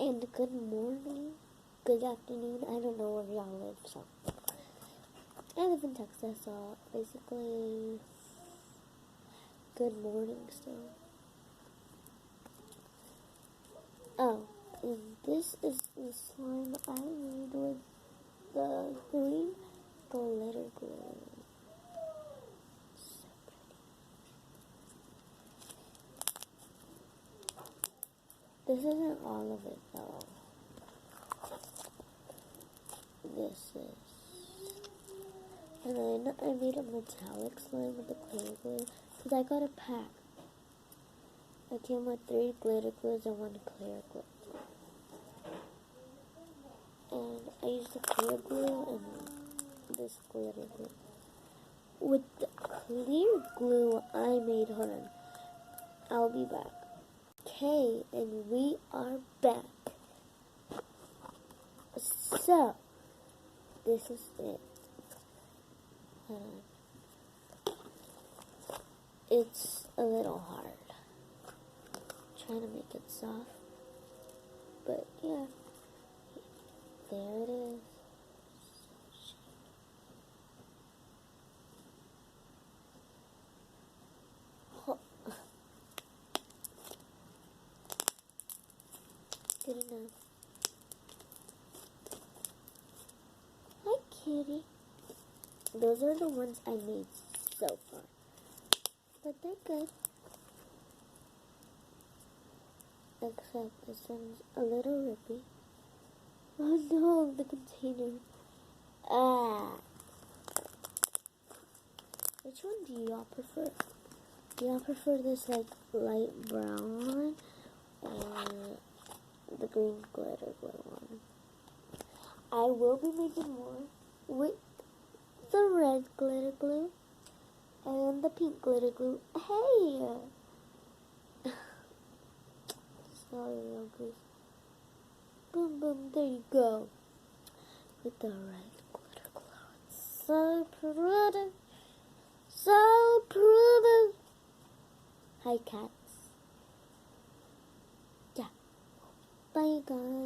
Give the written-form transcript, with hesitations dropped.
And good morning, good afternoon. I don't know where y'all live, so I live in Texas, so basically, good morning still. Oh, and this is the slime I made with the green glitter glue. So pretty. This isn't all of it though. This is. And then I made a metallic slime with the clear glue because I got a pack. I came with 3 glitter glues and 1 clear glue. And I used the clear glue and this glitter glue. With the clear glue I made, hold on, I'll be back. Okay, and we are back. So, this is it. Hold on. It's a little hard. Trying to make it soft. But yeah. There it is. Oh. Good enough. Hi, kitty. Those are the ones I made so far. But they're good. Except this one's a little rippy. Oh no, the container. Ah. Which one do y'all prefer? Do y'all prefer this like light brown one or the green glitter glue one? I will be making more with the red glitter glue and the pink glitter glue. Hey! Sorry, little goose. Boom, boom, there you go. With the red glitter glue. It's so pretty. So pretty. Hi, cats. Yeah. Bye, guys.